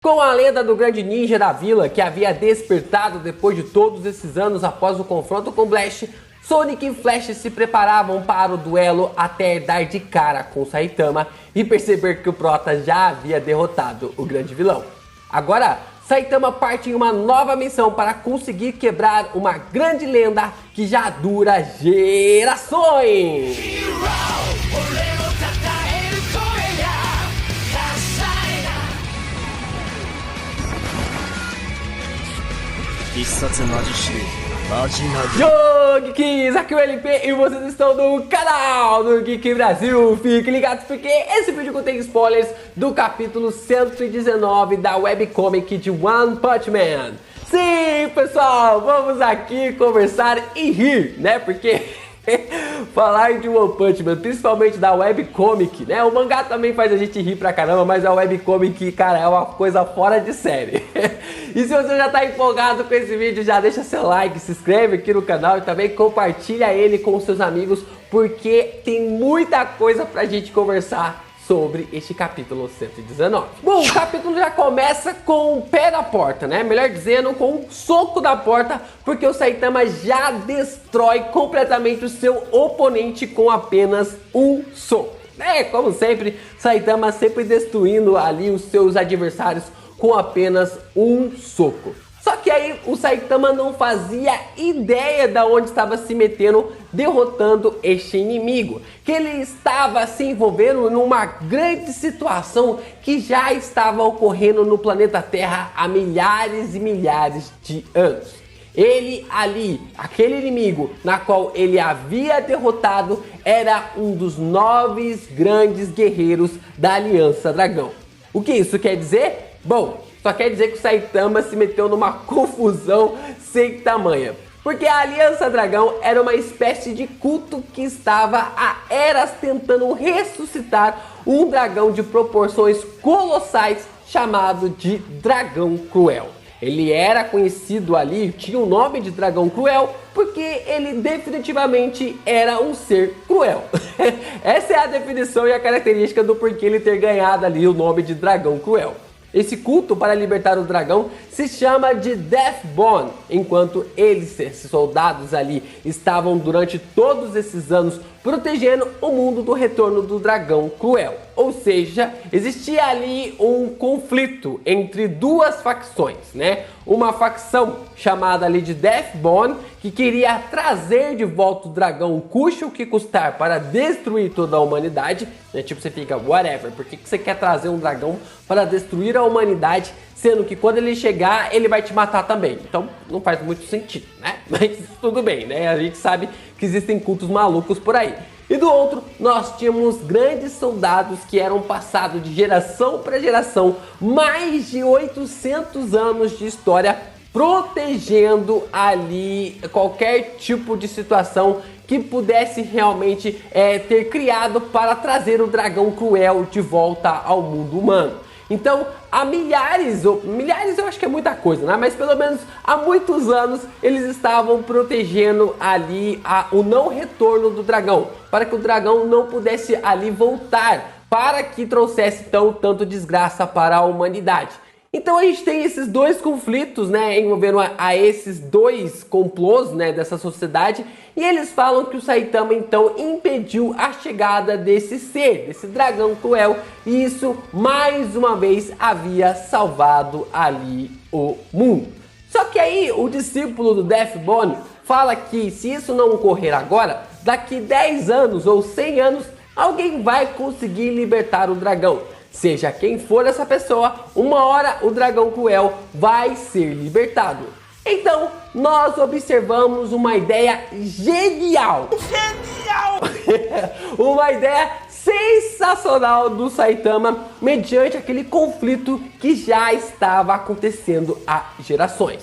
Com a lenda do grande ninja da vila que havia despertado depois de todos esses anos após o confronto com Blast, Sonic e Flash se preparavam para o duelo até dar de cara com Saitama e perceber que o Prota já havia derrotado o grande vilão. Agora, Saitama parte em uma nova missão para conseguir quebrar uma grande lenda que já dura gerações. 必殺マジシルマジナグ Yo, Geeks, aqui é o LP e vocês estão no canal do Geek Brasil. Fiquem ligados porque esse vídeo contém spoilers do capítulo 119 da webcomic de One Punch Man. Sim, pessoal, vamos aqui conversar e rir, né? Porque falar de One Punch Man, principalmente da webcomic, né? O mangá também faz a gente rir pra caramba, mas a webcomic, cara, é uma coisa fora de série. E se você já tá empolgado com esse vídeo, já deixa seu like, se inscreve aqui no canal e também compartilha ele com seus amigos, porque tem muita coisa pra gente conversar sobre este capítulo 119. Bom, o capítulo já começa com o pé na porta, né? Melhor dizendo, com um soco na porta, porque o Saitama já destrói completamente o seu oponente com apenas um soco. Como sempre, Saitama sempre destruindo ali os seus adversários com apenas um soco. Só que aí o Saitama não fazia ideia de onde estava se metendo derrotando este inimigo, que ele estava se envolvendo numa grande situação que já estava ocorrendo no planeta Terra há milhares e milhares de anos. Ele ali, aquele inimigo na qual ele havia derrotado, era um dos 9 grandes guerreiros da Aliança Dragão. O que isso quer dizer? Bom, só quer dizer que o Saitama se meteu numa confusão sem tamanha. Porque a Aliança Dragão era uma espécie de culto que estava há eras tentando ressuscitar um dragão de proporções colossais chamado de Dragão Cruel. Ele era conhecido ali, tinha o nome de Dragão Cruel, porque ele definitivamente era um ser cruel. Essa é a definição e a característica do porquê ele ter ganhado ali o nome de Dragão Cruel. Esse culto para libertar o dragão se chama de Deathbone, enquanto esses soldados ali estavam durante todos esses anos protegendo o mundo do retorno do dragão cruel. Ou seja, existia ali um conflito entre duas facções, né? Uma facção chamada ali de Deathbone, que queria trazer de volta o dragão custe o que custar para destruir toda a humanidade, né? Tipo, você fica, whatever, por que você quer trazer um dragão para destruir a humanidade, sendo que quando ele chegar, ele vai te matar também? Então, não faz muito sentido, né? Mas tudo bem, né? A gente sabe que existem cultos malucos por aí. E do outro, nós tínhamos grandes soldados que eram passados de geração para geração, mais de 800 anos de história, protegendo ali qualquer tipo de situação que pudesse realmente ter criado para trazer o dragão cruel de volta ao mundo humano. Então, há milhares eu acho que é muita coisa, né? Mas pelo menos há muitos anos eles estavam protegendo ali o não retorno do dragão, para que o dragão não pudesse ali voltar, para que trouxesse tanto desgraça para a humanidade. Então a gente tem esses dois conflitos, né, envolvendo a esses dois complôs, né, dessa sociedade, e eles falam que o Saitama então impediu a chegada desse ser, desse dragão cruel, e isso mais uma vez havia salvado ali o mundo. Só que aí o discípulo do Deathbone fala que se isso não ocorrer agora, daqui 10 anos ou 100 anos, alguém vai conseguir libertar o dragão. Seja quem for essa pessoa, uma hora o dragão cruel vai ser libertado. Então, nós observamos uma ideia genial. Uma ideia sensacional do Saitama mediante aquele conflito que já estava acontecendo há gerações.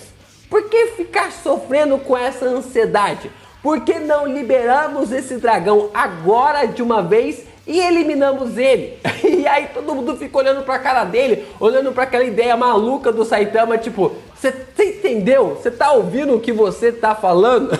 Por que ficar sofrendo com essa ansiedade? Por que não liberamos esse dragão agora de uma vez e eliminamos ele? E aí todo mundo fica olhando pra cara dele, olhando pra aquela ideia maluca do Saitama, tipo, você entendeu? Você tá ouvindo o que você tá falando?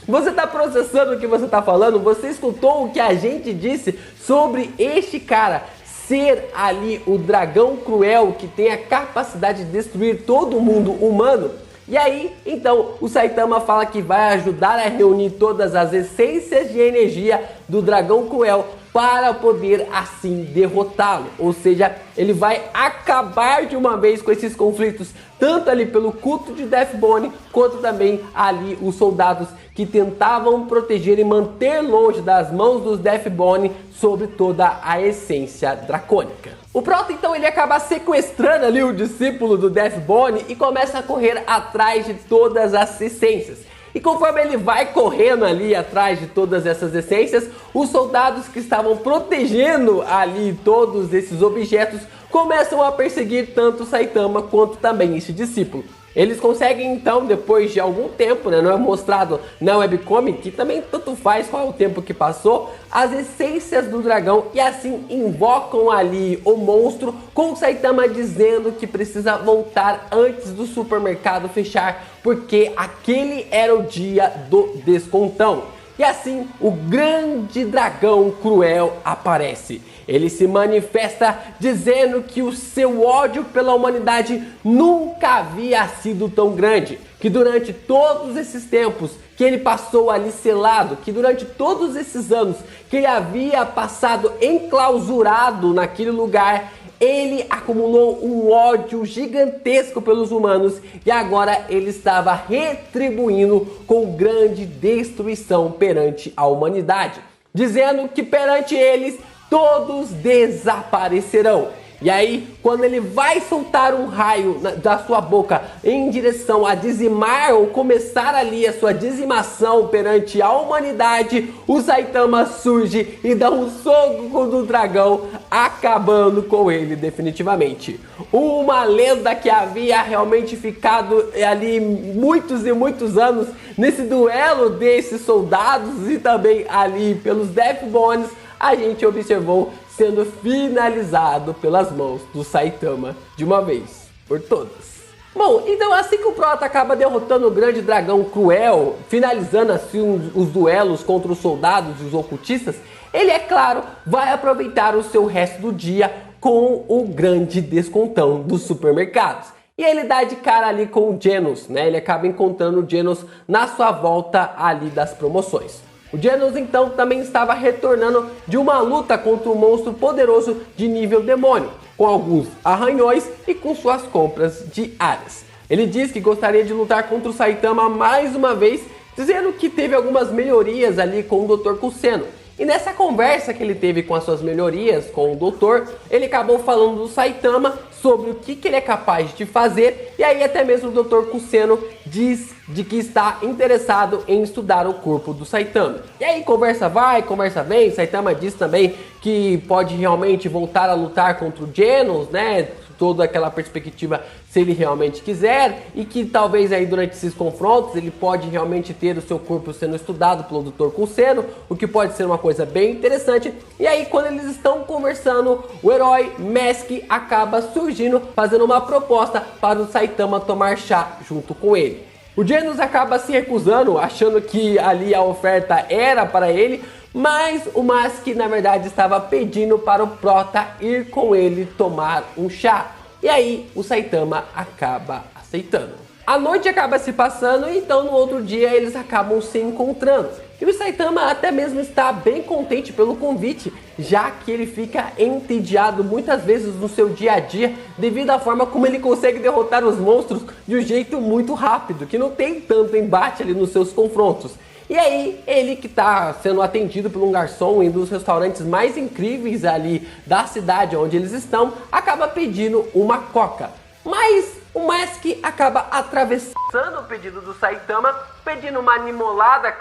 Você tá processando o que você tá falando? Você escutou o que a gente disse sobre este cara? ser ali o dragão cruel que tem a capacidade de destruir todo mundo humano. E aí, então, o Saitama fala que vai ajudar a reunir todas as essências de energia do dragão cruel para poder assim derrotá-lo. Ou seja, ele vai acabar de uma vez com esses conflitos, tanto ali pelo culto de Deathbone, quanto também ali os soldados que tentavam proteger e manter longe das mãos dos Deathbone sobre toda a essência dracônica. O Prota então ele acaba sequestrando ali o discípulo do Deathbone e começa a correr atrás de todas as essências. E conforme ele vai correndo ali atrás de todas essas essências, os soldados que estavam protegendo ali todos esses objetos começam a perseguir tanto o Saitama quanto também esse discípulo. Eles conseguem então, depois de algum tempo, não é mostrado na webcomic, que também tanto faz qual é o tempo que passou, as essências do dragão e assim invocam ali o monstro, com o Saitama dizendo que precisa voltar antes do supermercado fechar, porque aquele era o dia do descontão. E assim o grande dragão cruel aparece. Ele se manifesta dizendo que o seu ódio pela humanidade nunca havia sido tão grande, que durante todos esses tempos que ele passou ali selado, que durante todos esses anos que ele havia passado enclausurado naquele lugar, ele acumulou um ódio gigantesco pelos humanos e agora ele estava retribuindo com grande destruição perante a humanidade, dizendo que perante eles todos desaparecerão. E aí, quando ele vai soltar um raio da sua boca em direção a dizimar ou começar ali a sua dizimação perante a humanidade, o Saitama surge e dá um soco no dragão, acabando com ele definitivamente. Uma lenda que havia realmente ficado ali muitos e muitos anos nesse duelo desses soldados e também ali pelos Deathbones, a gente observou sendo finalizado pelas mãos do Saitama de uma vez por todas. Bom, então assim que o Prota acaba derrotando o grande dragão cruel, finalizando assim os duelos contra os soldados e os ocultistas, ele, é claro, vai aproveitar o seu resto do dia com o grande descontão dos supermercados. E ele dá de cara ali com o Genos, né? Ele acaba encontrando o Genos na sua volta ali das promoções. O Genos então também estava retornando de uma luta contra um monstro poderoso de nível demônio, com alguns arranhões e com suas compras diárias. Ele diz que gostaria de lutar contra o Saitama mais uma vez, dizendo que teve algumas melhorias ali com o Dr. Kusseno. E nessa conversa que ele teve com as suas melhorias com o doutor, ele acabou falando do Saitama sobre o que ele é capaz de fazer, e aí até mesmo o Dr. Kusseno diz de que está interessado em estudar o corpo do Saitama. E aí conversa vai, conversa vem, Saitama diz também que pode realmente voltar a lutar contra o Genos, né? Toda aquela perspectiva se ele realmente quiser, e que talvez aí durante esses confrontos ele pode realmente ter o seu corpo sendo estudado pelo Dr. Kusseno, o que pode ser uma coisa bem interessante. E aí quando eles estão conversando, o herói Mask acaba surgindo, fazendo uma proposta para o Saitama tomar chá junto com ele. O Genos acaba se recusando, achando que ali a oferta era para ele, mas o Mask na verdade estava pedindo para o Prota ir com ele tomar um chá. E aí o Saitama acaba aceitando. A noite acaba se passando e então no outro dia eles acabam se encontrando. E o Saitama até mesmo está bem contente pelo convite, já que ele fica entediado muitas vezes no seu dia a dia devido à forma como ele consegue derrotar os monstros de um jeito muito rápido, que não tem tanto embate ali nos seus confrontos. E aí, ele que está sendo atendido por um garçom em um dos restaurantes mais incríveis ali da cidade onde eles estão, acaba pedindo uma coca. Mas o Mask acaba atravessando o pedido do Saitama, pedindo uma animolada...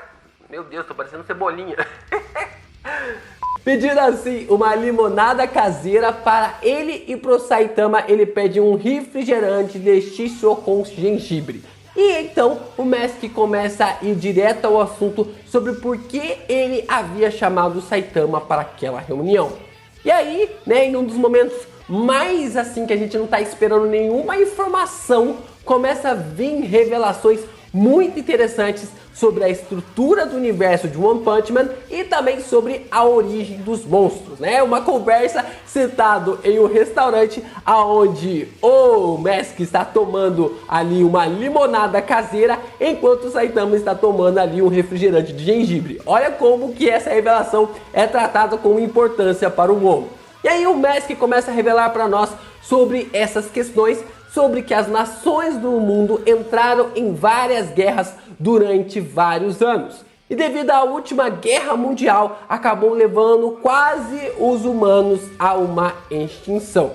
Meu Deus, tô parecendo Cebolinha. Pedindo assim uma limonada caseira para ele, e pro Saitama ele pede um refrigerante de shiso com gengibre. E então o Mask começa a ir direto ao assunto sobre por que ele havia chamado o Saitama para aquela reunião. E aí, né, em um dos momentos mais assim que a gente não tá esperando nenhuma informação, começa a vir revelações muito interessantes sobre a estrutura do universo de One Punch Man e também sobre a origem dos monstros, né? Uma conversa sentado em um restaurante aonde o Mask está tomando ali uma limonada caseira enquanto o Saitama está tomando ali um refrigerante de gengibre. Olha como que essa revelação é tratada com importância para o One. E aí o Mask começa a revelar para nós sobre essas questões, sobre que as nações do mundo entraram em várias guerras durante vários anos. E devido à última guerra mundial, acabou levando quase os humanos a uma extinção.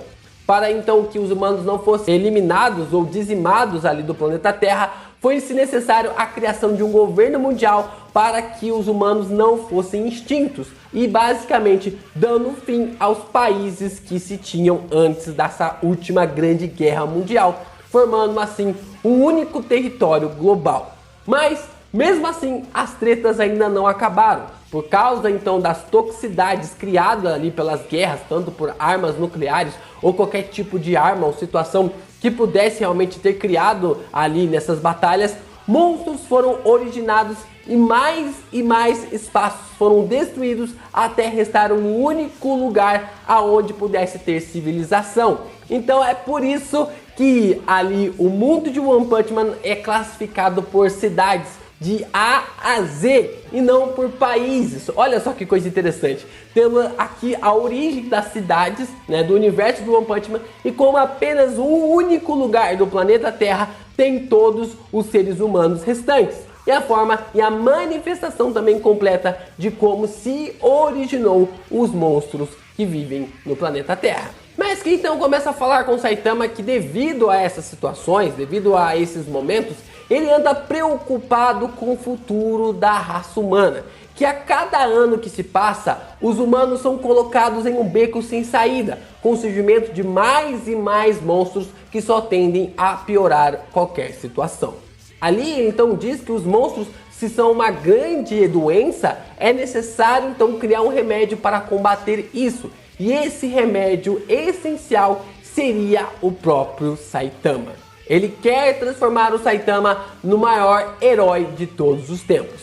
Para então que os humanos não fossem eliminados ou dizimados ali do planeta Terra, foi-se necessário a criação de um governo mundial para que os humanos não fossem extintos e basicamente dando fim aos países que se tinham antes dessa última grande guerra mundial, formando assim um único território global. Mas mesmo assim as tretas ainda não acabaram, por causa então das toxicidades criadas ali pelas guerras, tanto por armas nucleares ou qualquer tipo de arma ou situação que pudesse realmente ter criado ali nessas batalhas. Monstros foram originados e mais espaços foram destruídos até restar um único lugar aonde pudesse ter civilização. Então é por isso que ali o mundo de One Punch Man é classificado por cidades de A a Z e não por países. Olha só que coisa interessante. Temos aqui a origem das cidades, né, do universo do One Punch Man, e como apenas um único lugar do planeta Terra tem todos os seres humanos restantes. E a forma e a manifestação também completa de como se originou os monstros que vivem no planeta Terra. Mas que então começa a falar com Saitama que devido a essas situações, devido a esses momentos, ele anda preocupado com o futuro da raça humana, que a cada ano que se passa, os humanos são colocados em um beco sem saída, com o surgimento de mais e mais monstros que só tendem a piorar qualquer situação. Ali ele então diz que os monstros, se são uma grande doença, é necessário então criar um remédio para combater isso. E esse remédio essencial seria o próprio Saitama. Ele quer transformar o Saitama no maior herói de todos os tempos.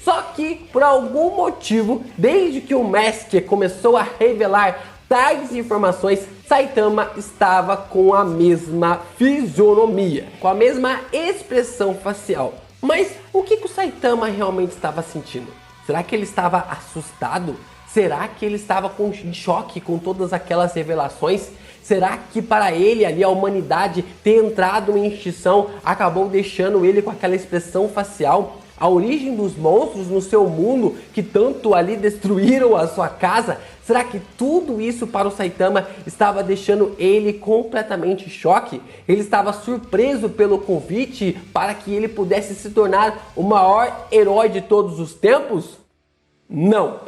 Só que, por algum motivo, desde que o Mask começou a revelar tais informações, Saitama estava com a mesma fisionomia, com a mesma expressão facial. Mas o que o Saitama realmente estava sentindo? Será que ele estava assustado? Será que ele estava em choque com todas aquelas revelações? Será que para ele ali a humanidade ter entrado em extinção acabou deixando ele com aquela expressão facial? A origem dos monstros no seu mundo que tanto ali destruíram a sua casa? Será que tudo isso para o Saitama estava deixando ele completamente em choque? Ele estava surpreso pelo convite para que ele pudesse se tornar o maior herói de todos os tempos? Não,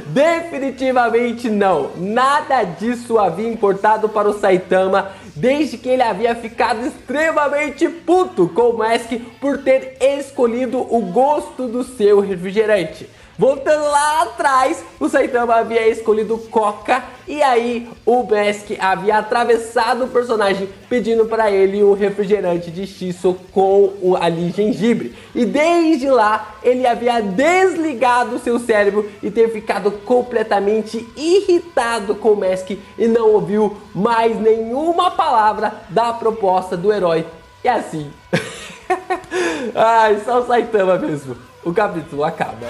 definitivamente não. Nada disso havia importado para o Saitama desde que ele havia ficado extremamente puto com o Mask por ter escolhido o gosto do seu refrigerante. Voltando lá atrás, o Saitama havia escolhido Coca e aí o Mask havia atravessado o personagem pedindo para ele um refrigerante de shiso com ali gengibre. E desde lá ele havia desligado seu cérebro e ter ficado completamente irritado com o Mask e não ouviu mais nenhuma palavra da proposta do herói. E assim, ai, só o Saitama mesmo. O capítulo acaba.